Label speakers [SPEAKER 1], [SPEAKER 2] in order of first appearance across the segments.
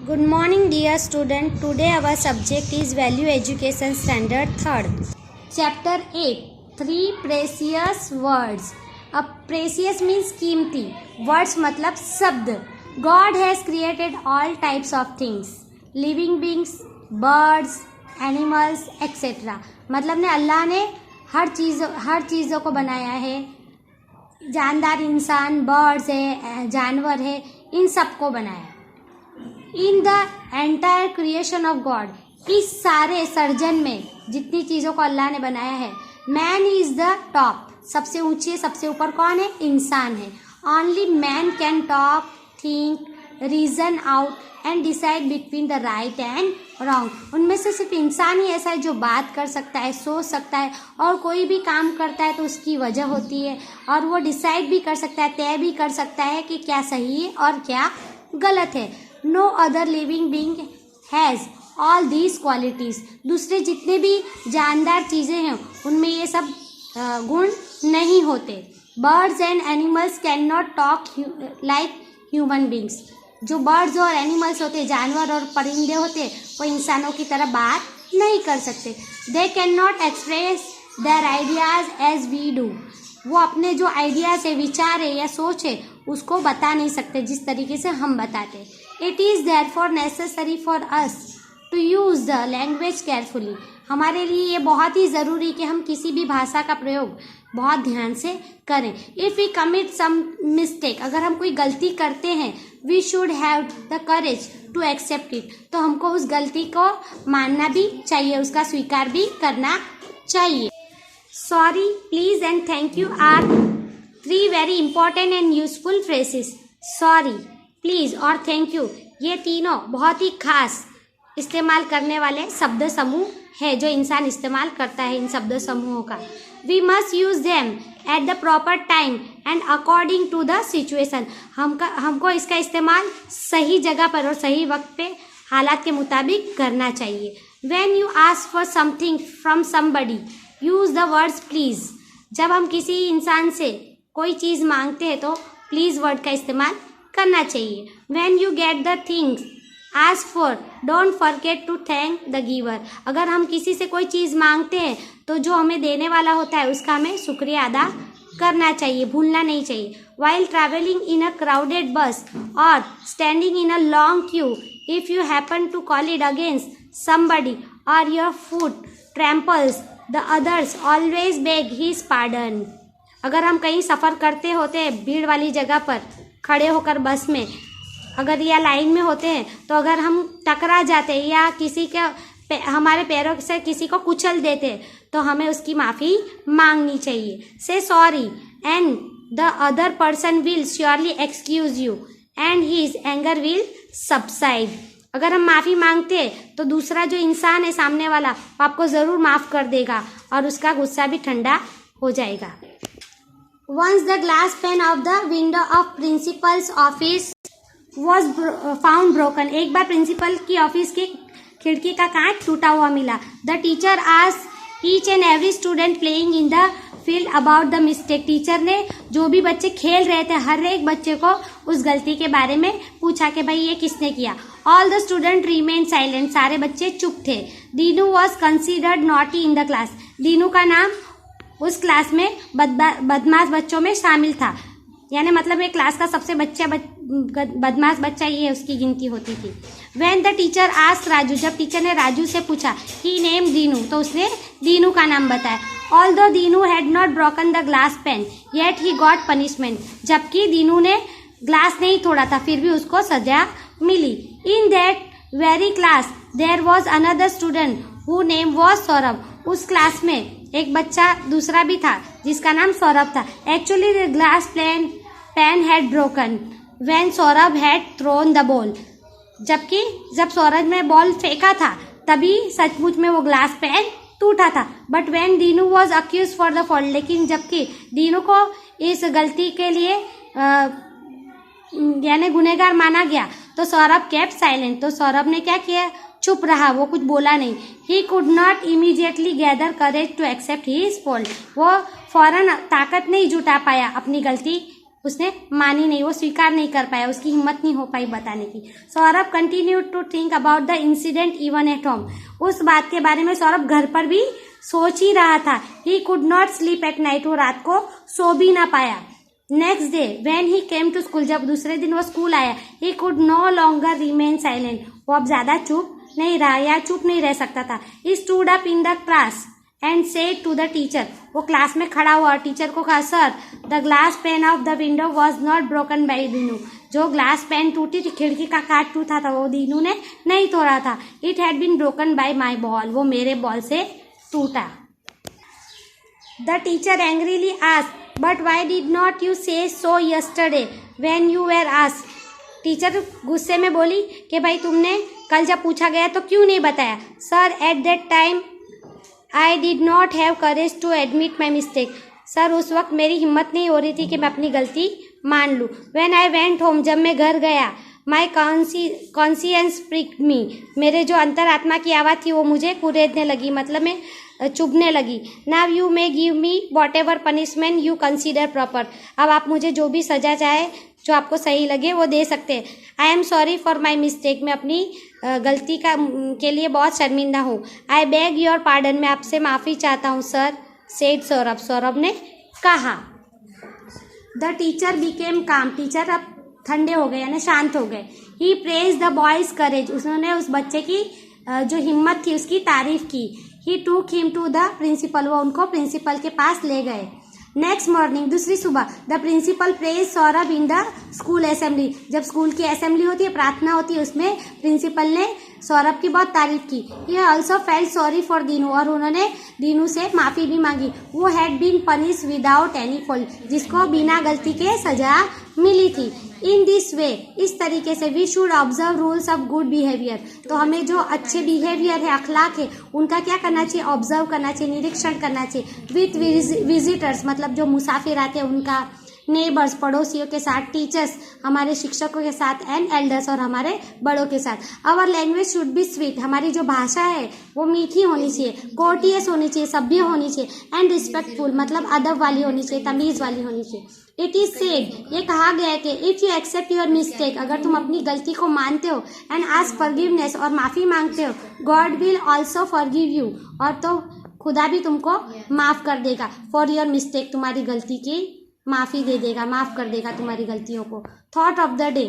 [SPEAKER 1] Good morning, dear student. Today our subject is Value Education Standard 3rd. Chapter 8. 3 precious words. अब precious means कीमती. Words मतलब शब्द. God has created all types of things. Living beings, birds, animals, etc. मतलब ने अल्लाह ने हर चीज़ों को बनाया है. जानदार इंसान, बर्ड्स है, जानवर है, इन सबको बनाया. In the entire creation of God, इस सारे सर्जन में जितनी चीज़ों को अल्लाह ने बनाया है, मैन इज द टॉप, सबसे ऊंचे, सबसे ऊपर कौन है? इंसान है. Only man can talk, think, reason out and decide between the right and wrong. उनमें से सिर्फ इंसान ही ऐसा है जो बात कर सकता है, सोच सकता है, और कोई भी काम करता है तो उसकी वजह होती है, और वो डिसाइड भी कर सकता है, तय भी कर सकता है कि क्या सही है और क्या गलत है. No other living being has all these qualities. दूसरे जितने भी जानदार चीज़ें हैं उनमें ये सब गुण नहीं होते. Birds and animals can not talk like human beings. जो बर्ड्स और एनिमल्स होते, जानवर और परिंदे होते, वो इंसानों की तरह बात नहीं कर सकते. They can not express their ideas as we do. वो अपने जो आइडियाज़ है, विचार है या सोच है, उसको बता नहीं सकते जिस तरीके से हम बताते. It is therefore necessary for us to use the language carefully. हमारे लिए ये बहुत ही ज़रूरी कि हम किसी भी भाषा का प्रयोग बहुत ध्यान से करें. If we commit some mistake, अगर हम कोई गलती करते हैं, we should have the courage to accept it. तो हमको उस गलती को मानना भी चाहिए, उसका स्वीकार भी करना चाहिए. Sorry, please and thank you are 3 very important and useful phrases. Sorry, please और थैंक यू, ये तीनों बहुत ही खास इस्तेमाल करने वाले शब्द समूह है जो इंसान इस्तेमाल करता है. इन शब्द समूहों का we must use them at the proper time and according to the situation. हमको इसका इस्तेमाल सही जगह पर और सही वक्त पे हालात के मुताबिक करना चाहिए. When you ask for something from somebody, use the words please. जब हम किसी इंसान से कोई चीज़ मांगते हैं तो प्लीज वर्ड का इस्तेमाल करना चाहिए. When you get the things ask for, don't forget to thank the giver. अगर हम किसी से कोई चीज़ मांगते हैं तो जो हमें देने वाला होता है उसका हमें शुक्रिया अदा करना चाहिए, भूलना नहीं चाहिए. While travelling in a crowded bus और standing in a long queue, if you happen to collide against somebody और your foot tramples the others, always beg his pardon. अगर हम कहीं सफ़र करते होते हैं, भीड़ वाली जगह पर खड़े होकर बस में, अगर या लाइन में होते हैं, तो अगर हम टकरा जाते हैं या किसी के हमारे पैरों से किसी को कुचल देते हैं तो हमें उसकी माफ़ी मांगनी चाहिए. से sorry and the other person will surely excuse you and his anger will subside. अगर हम माफ़ी मांगते हैं तो दूसरा जो इंसान है सामने वाला, वो आपको ज़रूर माफ़ कर देगा और उसका गुस्सा भी ठंडा हो जाएगा. Once the glass pane of the window of principal's office was found broken. एक बार प्रिंसिपल की ऑफिस की खिड़की का कांच टूटा हुआ मिला. The teacher asked each and every student playing in the field about the mistake. Teacher ने जो भी बच्चे खेल रहे थे, हर एक बच्चे को उस गलती के बारे में पूछा कि भाई ये किसने किया. All the students remained silent. सारे बच्चे चुप थे. Dinu was considered naughty in the class. Dinu का नाम उस क्लास में बदमाश बच्चों में शामिल था. यानी मतलब एक क्लास का सबसे बदमाश बच्चा ये उसकी गिनती होती थी. When the teacher asked Raju, जब टीचर ने राजू से पूछा, he named दीनू, तो उसने दीनू का नाम बताया. Although Dinu had not broken the glass pane, yet he got punishment. जबकि दीनू ने ग्लास नहीं तोड़ा था, फिर भी उसको सजा मिली. In that very class there was another student whose name was Saurabh. उस क्लास में एक बच्चा दूसरा भी था जिसका नाम सौरभ था. Actually the glass pane had broken when Saurabh had thrown the ball. जबकि जब सौरभ ने बॉल फेंका था तभी सचमुच में वो ग्लास पैन टूटा था. But when Dinu was accuse for the fault, लेकिन जबकि दीनू को इस गलती के लिए यानी गुनहगार माना गया तो सौरभ केप्ट साइलेंट. तो सौरभ ने क्या किया? चुप रहा, वो कुछ बोला नहीं. He could not immediately gather courage to accept his fault. वो फौरन ताकत नहीं जुटा पाया अपनी गलती उसने मानी नहीं, वो स्वीकार नहीं कर पाया, उसकी हिम्मत नहीं हो पाई बताने की। Saurabh continued to think about the incident even at home. उस बात के बारे में सौरभ घर पर भी सोच ही रहा था। He could not sleep at night, वो रात को सो भी ना पाया। Next day when he came to school, जब दूसरे दिन वो स्कूल आया, he could no longer remain silent, वो अब ज्यादा चुप नहीं रहा या चुप नहीं रह सकता था। He stood up in the class and said to the teacher, वो क्लास में खड़ा हुआ और टीचर को कहा, sir the glass pane of the window was not broken by Dinu, जो ग्लास पेन टूटी थी, खिड़की का काट टूटा था, वो दीनू ने नहीं तोड़ा था। It had been broken by my ball, वो मेरे बॉल से टूटा। The teacher angrily asked, but why did not you say so yesterday when you were asked. Teacher गुस्से में बोली कि भाई तुमने कल जब पूछा गया तो क्यों नहीं बताया। Sir at that time I did not have courage to admit my mistake, sir उस वक्त मेरी हिम्मत नहीं हो रही थी कि मैं अपनी गलती मान लूँ। व्हेन आई वेंट होम, जब मैं घर गया, माई कॉन्सियंस प्रिक्ड मी, मेरे जो अंतरात्मा की आवाज़ थी वो मुझे कुरेदने लगी, मतलब मैं चुभने लगी। Now you may give me what ever punishment you consider proper, अब आप मुझे जो भी सजा चाहे, जो आपको सही लगे वो दे सकते हैं। I am sorry for my mistake, मैं अपनी गलती के लिए बहुत शर्मिंदा हूँ। आई बेग योर पार्डन, मैं आपसे माफ़ी चाहता हूँ सर, सेड सौरभ, सौरभ ने कहा। द टीचर बिकेम काम, टीचर अब ठंडे हो गए यानी शांत हो गए। ही प्रेज द बॉयज करेज, उन्होंने उस बच्चे की जो हिम्मत थी उसकी तारीफ की। ही टूक हिम टू द प्रिंसिपल, वो उनको प्रिंसिपल के पास ले गए। नेक्स्ट मॉर्निंग, दूसरी सुबह, the principal praise Saurabh in the school assembly, जब स्कूल की असेंबली होती है, प्रार्थना होती है, उसमें प्रिंसिपल ने सौरभ की बहुत तारीफ की। He also felt sorry for Dinu, और उन्होंने दीनू से माफ़ी भी मांगी। वो had been punish without any fault, जिसको बिना गलती के सजा मिली थी। इन दिस वे, इस तरीके से, we should observe rules of good behaviour, तो हमें जो अच्छे बिहेवियर है, अखलाक है, उनका क्या करना चाहिए, ऑब्जर्व करना चाहिए, निरीक्षण करना चाहिए। विथ विजिटर्स, मतलब जो मुसाफिर आते हैं उनका, नेबर्स पड़ोसियों के साथ, टीचर्स हमारे शिक्षकों के साथ, एंड एल्डर्स और हमारे बड़ों के साथ। Our language should be sweet, हमारी जो भाषा है वो मीठी होनी चाहिए, कोर्टियस होनी चाहिए, सभ्य होनी चाहिए, एंड रिस्पेक्टफुल, मतलब अदब वाली होनी चाहिए, तमीज़ वाली होनी चाहिए। इट इज सेड, ये कहा गया है कि if you accept your mistake, अगर तुम अपनी गलती को मानते हो, एंड आस्क फॉरगिवनेस, और माफ़ी मांगते हो, God will also forgive you, और तो खुदा भी तुमको माफ़ कर देगा। फॉर योर मिस्टेक, तुम्हारी गलती की माफ़ी दे देगा, माफ़ कर देगा तुम्हारी गलतियों को। थॉट ऑफ द डे,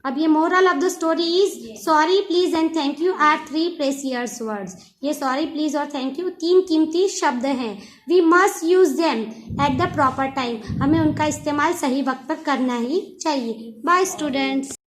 [SPEAKER 1] अब ये moral of the story is sorry, please and thank you are 3 precious words. ये सॉरी, प्लीज और थैंक यू 3 कीमती शब्द हैं। We must use them at the proper time, हमें उनका इस्तेमाल सही वक्त पर करना ही चाहिए। Bye students.